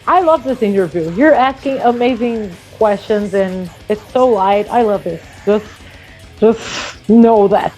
I love this interview. You're asking amazing questions and it's so light. I love this. Just know that.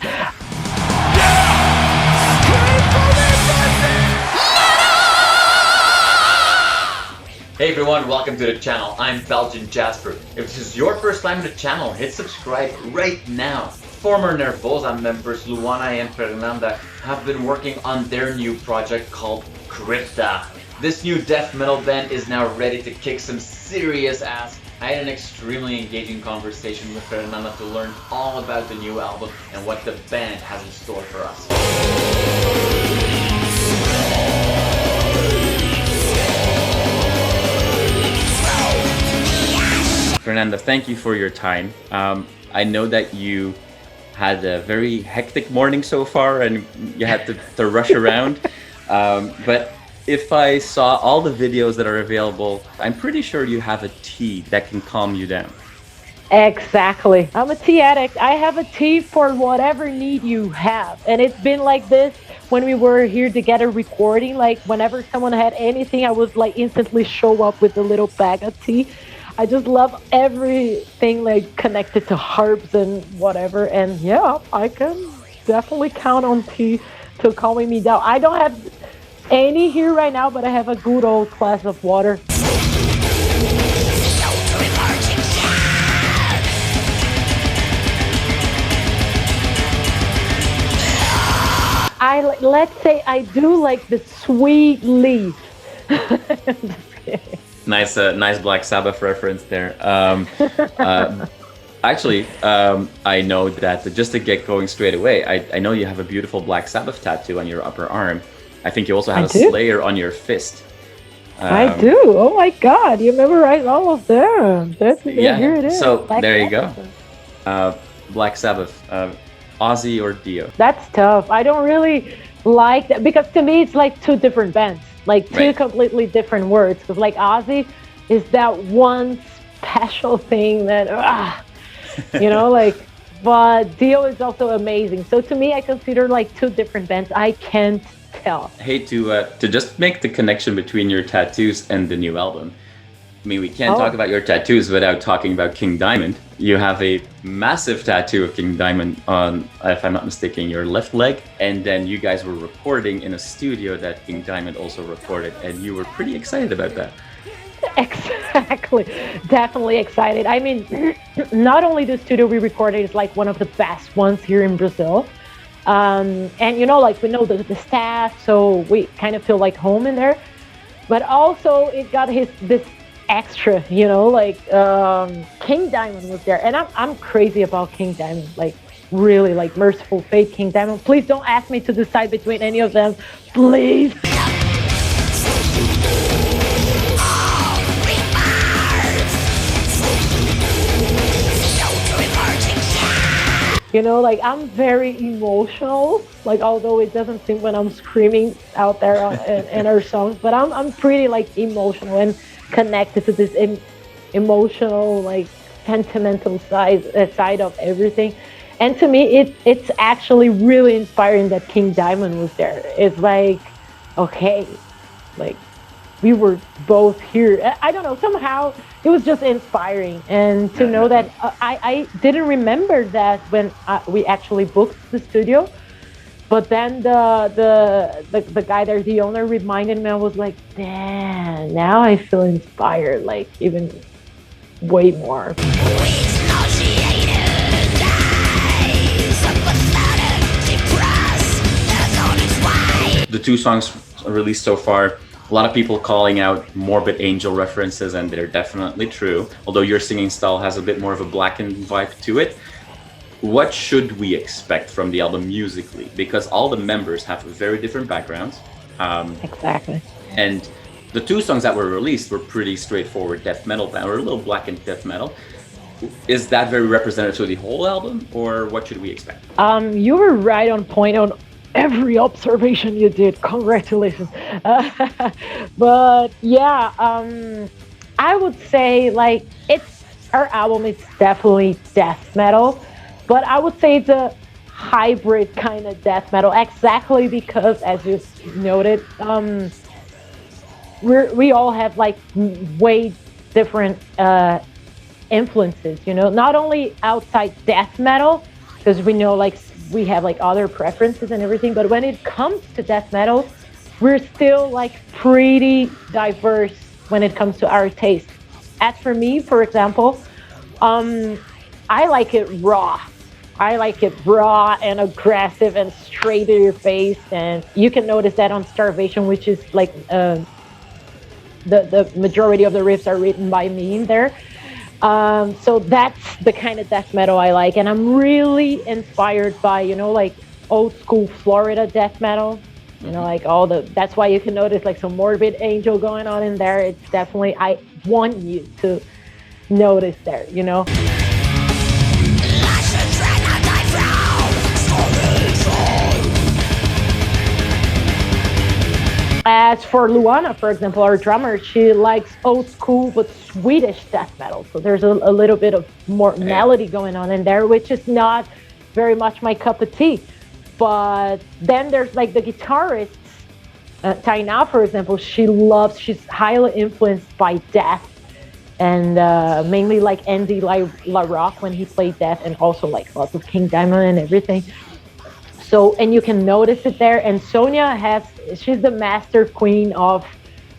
Hey everyone, welcome to the channel. I'm Belgian Jasper. If this is your first time to the channel, hit subscribe right now. Former Nervosa members Luana and Fernanda have been working on their new project called Crypta. This new death metal band is now ready to kick some serious ass. I had an extremely engaging conversation with Fernanda to learn all about the new album and what the band has in store for us. Fernanda, thank you for your time. I know that you had a very hectic morning so far and you had to rush around. But if I saw all the videos that are available, I'm pretty sure you have a tea that can calm you down. Exactly. I'm a tea addict. I have a tea for whatever need you have. And it's been like this when we were here together recording. Like whenever someone had anything, I would like instantly show up with a little bag of tea. I just love everything like connected to herbs and whatever. And yeah, I can definitely count on tea to calming me down. I don't have any here right now, but I have a good old glass of water. Let's say I do like the sweet leaf. Nice Black Sabbath reference there. Actually, I know that just to get going straight away, I know you have a beautiful Black Sabbath tattoo on your upper arm. I think you also have a Slayer on your fist. I do. Oh my God, you memorized all of them. Yeah. Here it is. So Black there you Sabbath. go. Black Sabbath, Ozzy or Dio? That's tough. I don't really like that because to me it's like two different bands, like two completely different words. Because like Ozzy is that one special thing that, you know, like. But Dio is also amazing. So to me, I consider like two different bands. I can't tell. I hate to just make the connection between your tattoos and the new album. I mean, we can't talk about your tattoos without talking about King Diamond. You have a massive tattoo of King Diamond on, if I'm not mistaken, your left leg. And then you guys were recording in a studio that King Diamond also recorded. And you were pretty excited about that. Exactly. Definitely excited. I mean, not only the studio we recorded is like one of the best ones here in Brazil. And, you know, like we know the staff, so we kind of feel like home in there. But also it got this extra, you know, like King Diamond was there. And I'm crazy about King Diamond, like really, like Merciful Fate, King Diamond. Please don't ask me to decide between any of them, please. You know, like I'm very emotional, like although it doesn't seem when I'm screaming out there in our songs, but I'm pretty like emotional and connected to this emotional, like sentimental side of everything. And to me, it's actually really inspiring that King Diamond was there. It's like, okay, like we were both here. I don't know, somehow it was just inspiring. And to know that I didn't remember that when we actually booked the studio. But then the guy there, the owner, reminded me. I was like, damn, now I feel inspired, like even way more. The two songs released so far, a lot of people calling out Morbid Angel references, and they're definitely true. Although your singing style has a bit more of a blackened vibe to it. What should we expect from the album musically? Because all the members have very different backgrounds. Exactly. And the two songs that were released were pretty straightforward death metal, or a little blackened death metal. Is that very representative of the whole album, or what should we expect? You were right on point on every observation you did. Congratulations. But yeah, I would say like our album is definitely death metal, but I would say it's a hybrid kind of death metal, exactly because, as you noted, we all have like way different influences, you know, not only outside death metal, because we know like we have like other preferences and everything, but when it comes to death metal, we're still like pretty diverse when it comes to our taste. As for me, for example, I like it raw. I like it raw and aggressive and straight to your face, and you can notice that on Starvation, which is like the majority of the riffs are written by me in there. So that's the kind of death metal I like, and I'm really inspired by, you know, like old school Florida death metal. You know, like all the, that's why you can notice like some Morbid Angel going on in there. It's definitely, I want you to notice there, you know. As for Luana, for example, our drummer, she likes old school but Swedish death metal. So there's a little bit of more melody going on in there, which is not very much my cup of tea. But then there's like the guitarists, Tainá, for example, she's highly influenced by Death, and mainly like Andy LaRocque when he played Death, and also like lots of King Diamond and everything. So, and you can notice it there. And Sonia she's the master queen of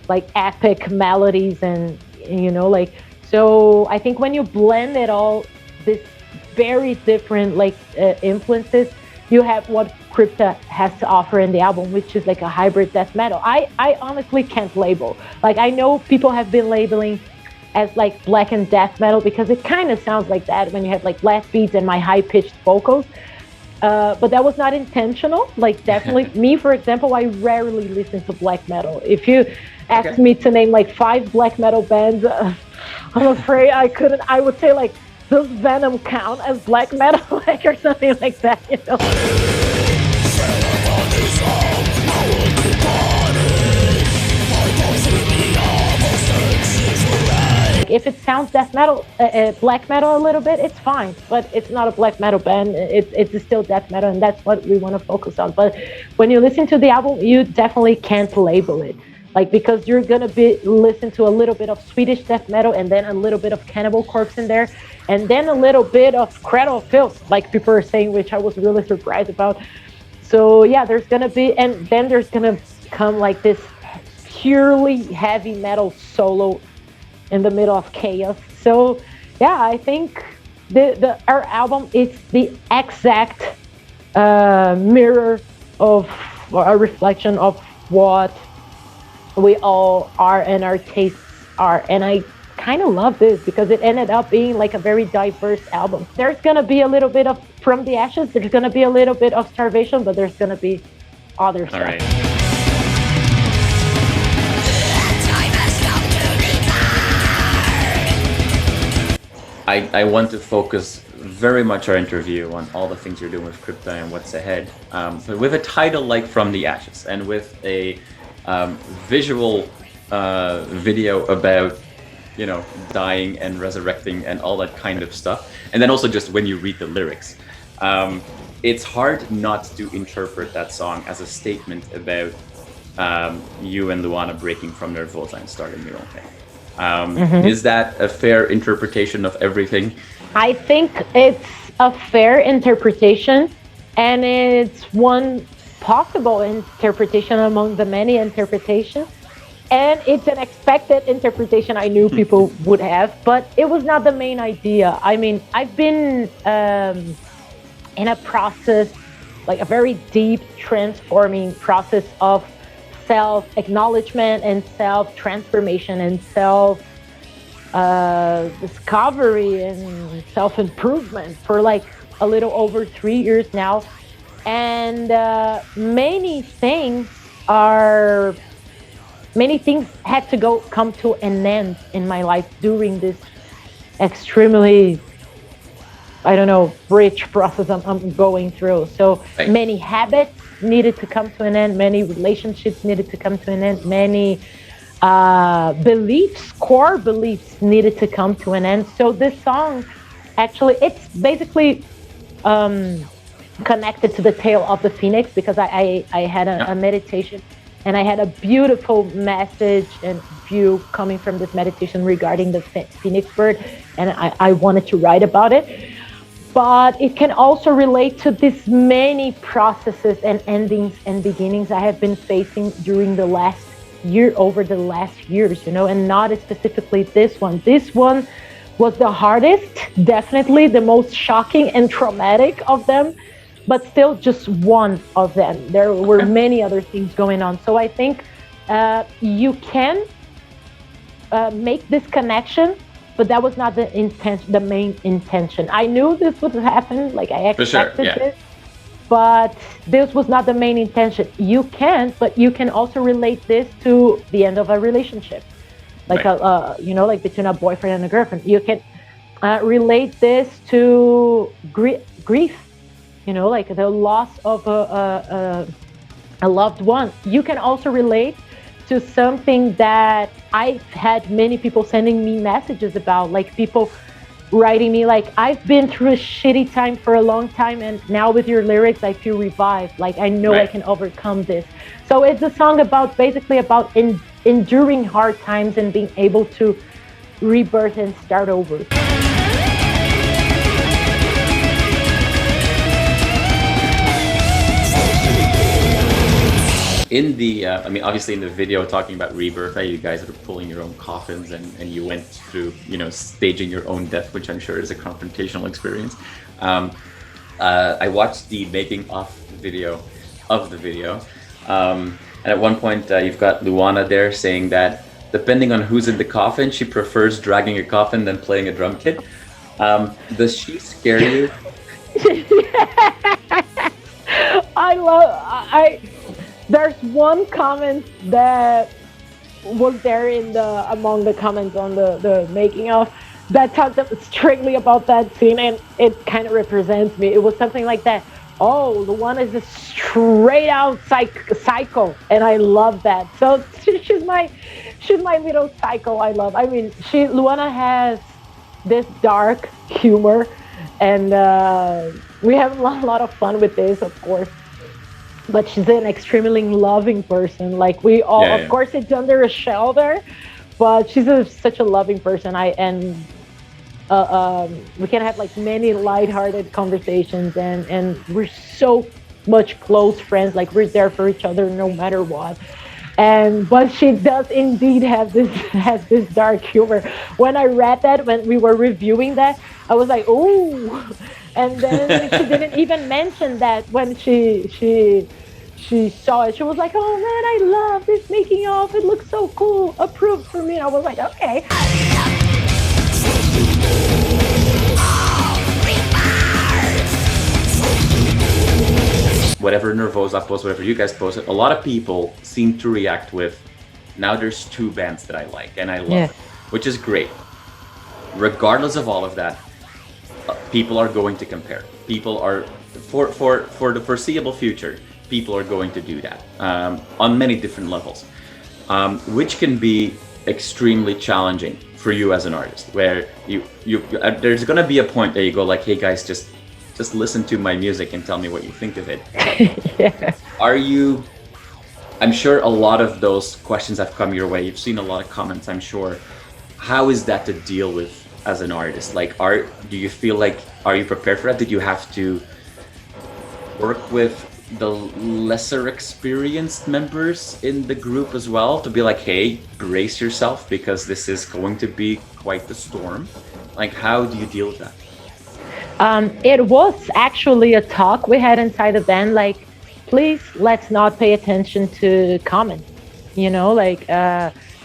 like epic melodies, and you know, like, so I think when you blend it all, this very different like influences, you have what Crypta has to offer in the album, which is like a hybrid death metal. I honestly can't label. Like, I know people have been labeling as like blackened death metal because it kind of sounds like that when you have like blast beats and my high-pitched vocals. But that was not intentional. Like, definitely me, for example, I rarely listen to black metal. If you ask me to name like 5 black metal bands, I'm afraid I couldn't. I would say like, does Venom count as black metal, like, or something like that, you know? If it sounds death metal, black metal a little bit, it's fine, but it's not a black metal band. It's still death metal, and that's what we want to focus on. But when you listen to the album, you definitely can't label it, like, because you're gonna listen to a little bit of Swedish death metal, and then a little bit of Cannibal Corpse in there, and then a little bit of Cradle of Filth, like people are saying, which I was really surprised about. So yeah, there's gonna be, and then there's gonna come like this purely heavy metal solo in the middle of chaos. So yeah, I think our album is the exact mirror of, or a reflection of what we all are and our tastes are. And I kind of love this because it ended up being like a very diverse album. There's gonna be a little bit of From the Ashes, there's gonna be a little bit of Starvation, but there's gonna be other stuff. All right. I want to focus very much our interview on all the things you're doing with Crypta and what's ahead. But with a title like From the Ashes, and with a visual video about, you know, dying and resurrecting and all that kind of stuff, and then also just when you read the lyrics, it's hard not to interpret that song as a statement about you and Luana breaking from Nervosa and starting your own thing. Is that a fair interpretation of everything? I think it's a fair interpretation, and it's one possible interpretation among the many interpretations. And it's an expected interpretation I knew people would have, but it was not the main idea. I mean, I've been in a process, like a very deep transforming process of self-acknowledgement and self-transformation and self-discovery and self-improvement for like a little over 3 years now. And many things had to come to an end in my life during this extremely, I don't know, rich process I'm going through. So many habits needed to come to an end, many relationships needed to come to an end, many core beliefs needed to come to an end. So this song, actually, it's basically connected to the tale of the Phoenix, because I had a meditation, and I had a beautiful message and view coming from this meditation regarding the phoenix bird, and I wanted to write about it. But it can also relate to these many processes and endings and beginnings I have been facing during the last year, over the last years, and not specifically this one. This one was the hardest, definitely the most shocking and traumatic of them, but still just one of them. There were many other things going on. So I think you can make this connection, but that was not the intention, the main intention. I knew this would happen, like I expected it, but this was not the main intention. You can, but you can also relate this to the end of a relationship, like like between a boyfriend and a girlfriend. You can relate this to grief, like the loss of a loved one. You can also relate to something that I've had many people sending me messages about, like people writing me like, I've been through a shitty time for a long time, and now with your lyrics I feel revived, like I know I can overcome this. So it's a song about basically about enduring hard times and being able to rebirth and start over. In the, obviously in the video talking about rebirth, you guys are pulling your own coffins, and you went through, staging your own death, which I'm sure is a confrontational experience. I watched the making of the video, and at one point you've got Luana there saying that depending on who's in the coffin, she prefers dragging a coffin than playing a drum kit. Does she scare you? There's one comment that was there among the comments on the making of that talked strictly about that scene, and it kind of represents me. It was something like that. Oh, Luana is a straight out psycho, and I love that. So she's my little psycho. I love. Luana has this dark humor, and we have a lot of fun with this, of course. But she's an extremely loving person. Like we all, of course, it's under a shell there, but she's such a loving person. We can have like many lighthearted conversations, and we're so much close friends. Like we're there for each other no matter what. But she does indeed has this dark humor. When I read that, when we were reviewing that, I was like, oh. And then she didn't even mention that when she saw it. She was like, oh man, I love this making of. It looks so cool. Approved for me. And I was like, okay. Whatever Nervosa posts, whatever you guys posted, a lot of people seem to react with, now there's two bands that I like and I love, which is great. Regardless of all of that, people are going to compare. People are, for the foreseeable future, people are going to do that on many different levels, which can be extremely challenging for you as an artist, where you there's going to be a point that you go like, hey guys, just listen to my music and tell me what you think of it. I'm sure a lot of those questions have come your way. You've seen a lot of comments, I'm sure. How is that to deal with as an artist? Like, do you feel like, are you prepared for that? Did you have to work with the lesser experienced members in the group as well to be like, hey, brace yourself because this is going to be quite the storm? Like, how do you deal with that? It was actually a talk we had inside the band, like, please let's not pay attention to comments,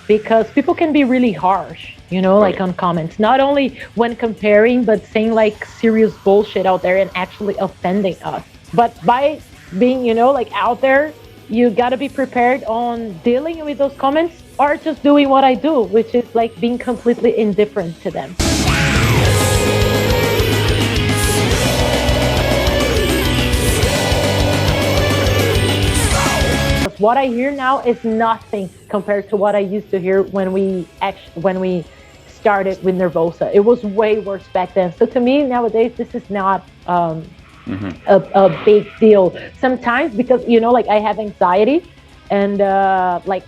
because people can be really harsh, like on comments, not only when comparing, but saying like serious bullshit out there and actually offending us. But by being, out there, you got to be prepared on dealing with those comments or just doing what I do, which is like being completely indifferent to them. What I hear now is nothing compared to what I used to hear when we started with Nervosa. It was way worse back then. So to me nowadays, this is not a big deal. Sometimes because I have anxiety, and like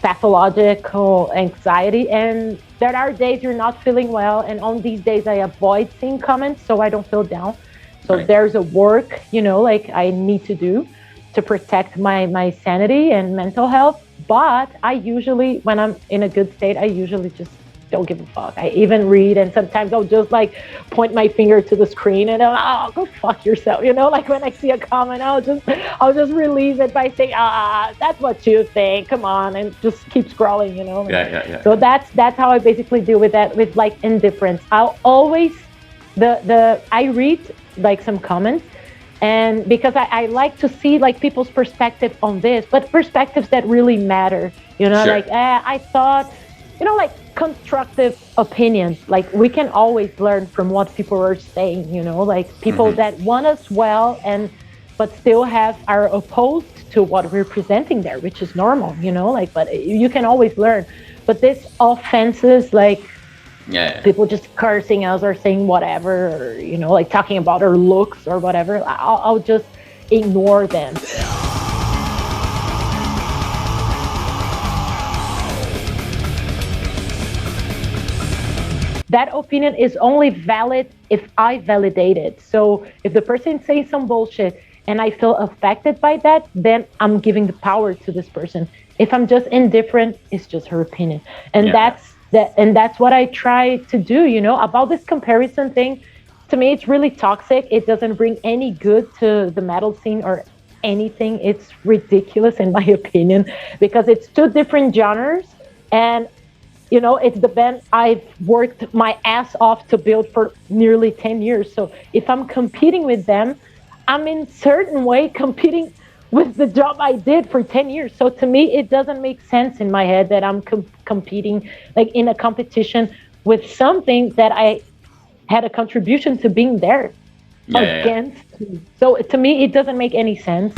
pathological anxiety. And there are days you're not feeling well, and on these days I avoid seeing comments so I don't feel down. So there's a work, like I need to do to protect my sanity and mental health. But I usually, when I'm in a good state, I usually just don't give a fuck. I even read, and sometimes I'll just like point my finger to the screen and go fuck yourself. Like when I see a comment, I'll just release it by saying, that's what you think. Come on, and just keep scrolling. Yeah. So that's how I basically deal with that, with like indifference. I'll always I read like some comments, and because I like to see like people's perspective on this, but perspectives that really matter, sure. Like I thought, like constructive opinions, like we can always learn from what people are saying, like people that want us well but still are opposed to what we're presenting there, which is normal, like, but you can always learn. But this offenses, like people just cursing us or saying whatever, or, like talking about our looks or whatever, I'll just ignore them. That opinion is only valid if I validate it. So if the person says some bullshit and I feel affected by that, then I'm giving the power to this person. If I'm just indifferent, it's just her opinion. And that's what I try to do, about this comparison thing. To me, it's really toxic. It doesn't bring any good to the metal scene or anything. It's ridiculous in my opinion, because it's two different genres, and it's the band I've worked my ass off to build for nearly 10 years. So if I'm competing with them, I'm in certain way competing with the job I did for 10 years. So to me, it doesn't make sense in my head that I'm competing like in a competition with something that I had a contribution to being there against. Yeah. So to me, it doesn't make any sense.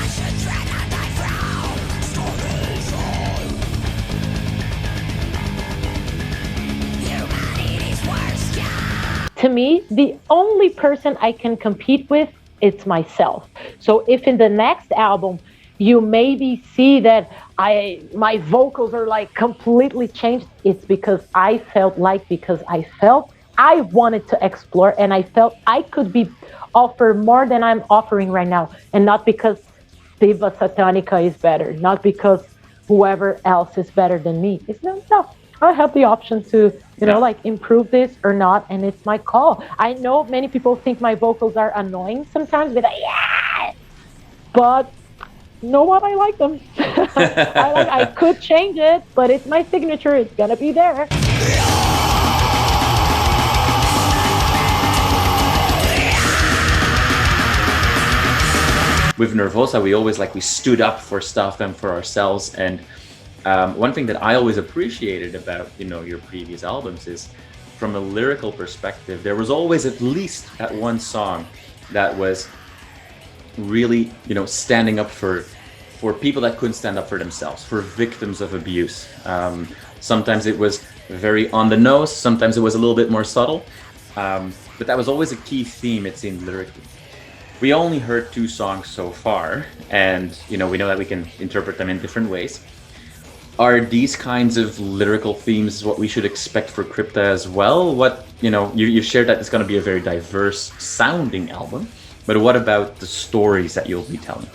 To me, the only person I can compete with, it's myself. So if in the next album you maybe see that my vocals are like completely changed, it's because I felt I wanted to explore, and I felt I could be offer more than I'm offering right now, and not because Diva Satanica is better, not because whoever else is better than me. It's no. I have the option to, like improve this or not, and it's my call. I know many people think my vocals are annoying sometimes, but you know what? I like them. I could change it, but it's my signature. It's gonna be there. With Nervosa, we stood up for stuff and for ourselves, and one thing that I always appreciated about, your previous albums is, from a lyrical perspective, there was always at least that one song that was really, standing up for people that couldn't stand up for themselves, for victims of abuse. Sometimes it was very on the nose, sometimes it was a little bit more subtle, but that was always a key theme, it seemed, lyrically. We only heard 2 songs so far, and, we know that we can interpret them in different ways. Are these kinds of lyrical themes what we should expect for Crypta as well? What, you shared that it's going to be a very diverse sounding album, but what about the stories that you'll be telling?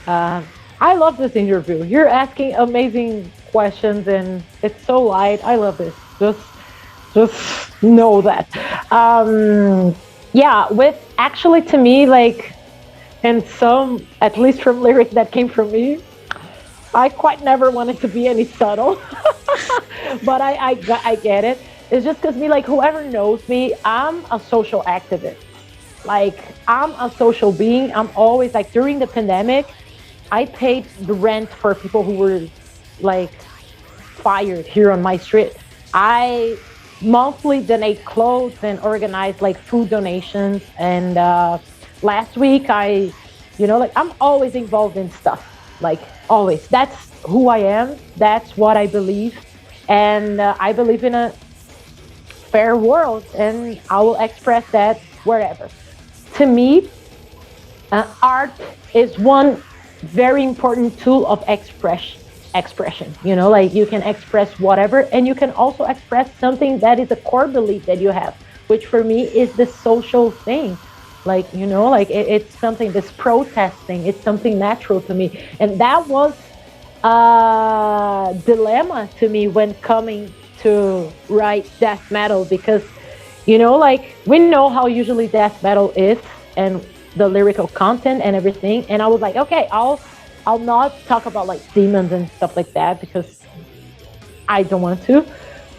I love this interview. You're asking amazing questions, and it's so light. I love this. Just know that. With actually, to me, like, and some, at least from lyrics that came from me, I quite never wanted to be any subtle, but I get it. It's just because like, whoever knows me, I'm a social activist. Like, I'm a social being. I'm always like, during the pandemic, I paid the rent for people who were like fired here on my street. I monthly donate clothes and organize like food donations. And last week I'm always involved in stuff. Like, always. That's who I am. That's what I believe. And I believe in a fair world, and I will express that wherever. To me, art is one very important tool of expression. You know, like you can express whatever, and you can also express something that is a core belief that you have, which for me is the social thing. Like, you know, like it's something, this protesting, it's something natural to me. And that was a dilemma to me when coming to write death metal, because, you know, like we know how usually death metal is and the lyrical content and everything. And I was like, okay, I'll not talk about like demons and stuff like that because I don't want to,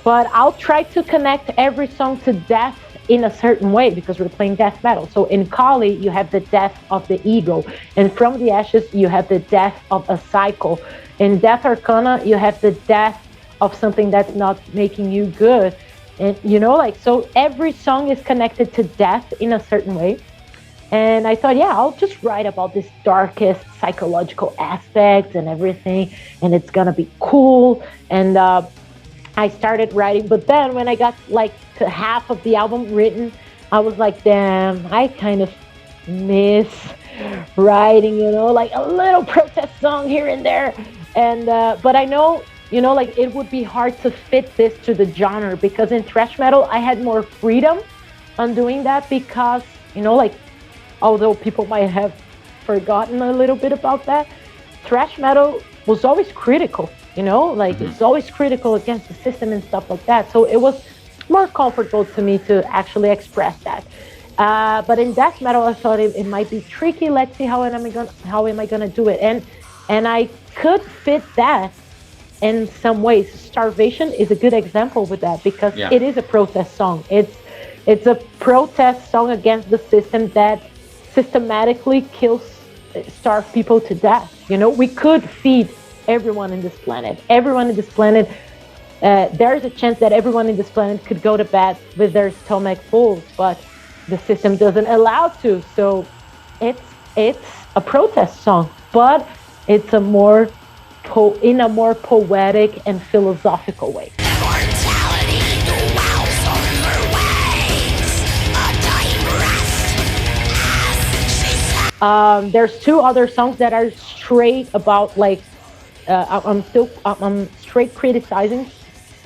but I'll try to connect every song to death in a certain way, because we're playing death metal. So in Kali, you have the death of the ego, and from the ashes, you have the death of a cycle. In Death Arcana, you have the death of something that's not making you good. And, you know, like, so every song is connected to death in a certain way. And I thought, yeah, I'll just write about this darkest psychological aspects and everything, and it's gonna be cool. And I started writing, but then when I got like to half of the album written, I was like, damn, I kind of miss writing, you know, like a little protest song here and there. And but I know, you know, like it would be hard to fit this to the genre, because in thrash metal I had more freedom on doing that, because, you know, like, although people might have forgotten a little bit about that, thrash metal was always critical, you know, like it's always critical against the system and stuff like that. So it was more comfortable to me to actually express that. But in death metal, I thought it might be tricky. Let's see how am I gonna do it? And I could fit that in some ways. Starvation is a good example with that, because it is a protest song. It's a protest song against the system that systematically starve people to death. You know, we could feed everyone in this planet. Everyone in this planet, there is a chance that everyone in this planet could go to bed with their stomach full, but the system doesn't allow to. So it's a protest song, but it's in a more poetic and philosophical way. There's two other songs that are straight about like I'm straight criticizing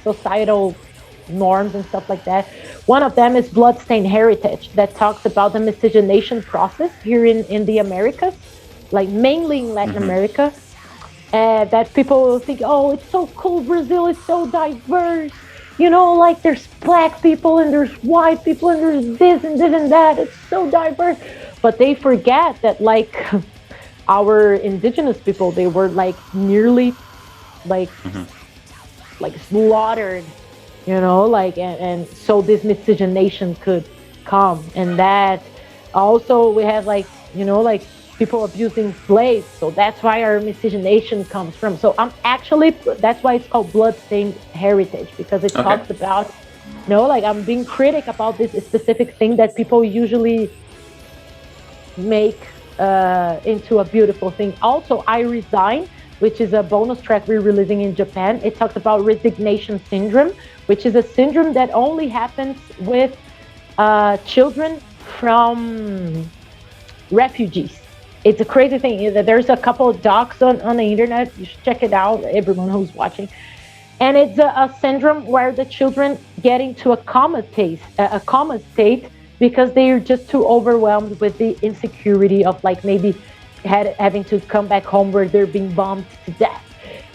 societal norms and stuff like that. One of them is Bloodstained Heritage, that talks about the miscegenation process here in the Americas, like mainly in Latin America. That people think, oh, it's so cool, Brazil is so diverse, you know, like there's black people and there's white people and there's this and this and that, it's so diverse. But they forget that like our indigenous people, they were like nearly like slaughtered, you know, like, and so this miscegenation could come. And that also we have like, you know, like people abusing slaves, so that's why our miscegenation comes from. So I'm actually, that's why it's called Bloodstained Heritage, because it talks about, you know, like I'm being critic about this specific thing that people usually make into a beautiful thing. Also, I Resign, which is a bonus track we're releasing in Japan. It talks about resignation syndrome, which is a syndrome that only happens with children from refugees. It's a crazy thing. There's a couple of docs on the internet. You should check it out, everyone who's watching. And it's a syndrome where the children get into a coma state because they're just too overwhelmed with the insecurity of like maybe having to come back home where they're being bombed to death.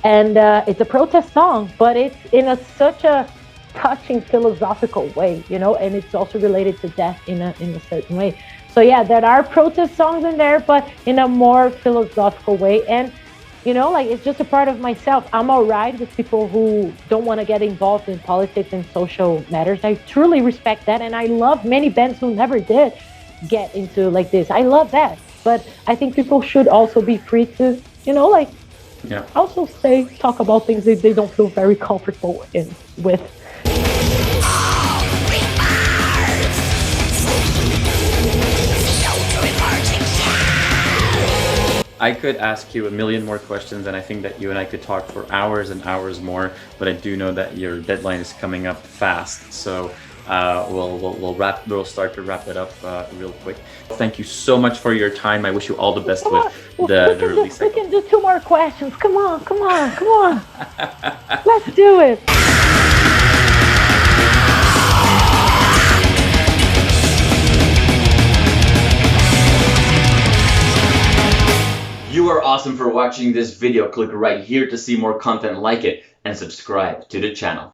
And it's a protest song, but it's in such a touching philosophical way, you know, and it's also related to death in a certain way. So yeah, there are protest songs in there, but in a more philosophical way. And, you know, like it's just a part of myself. I'm all right with people who don't want to get involved in politics and social matters. I truly respect that. And I love many bands who never did get into like this. I love that. But I think people should also be free to, you know, like also talk about things that they don't feel very comfortable with. I could ask you a million more questions, and I think that you and I could talk for hours and hours more, but I do know that your deadline is coming up fast. So we'll start to wrap it up real quick. Thank you so much for your time. I wish you all the best with the release. We can do 2 more questions. Come on. Let's do it. You are awesome for watching this video. Click right here to see more content like it and subscribe to the channel.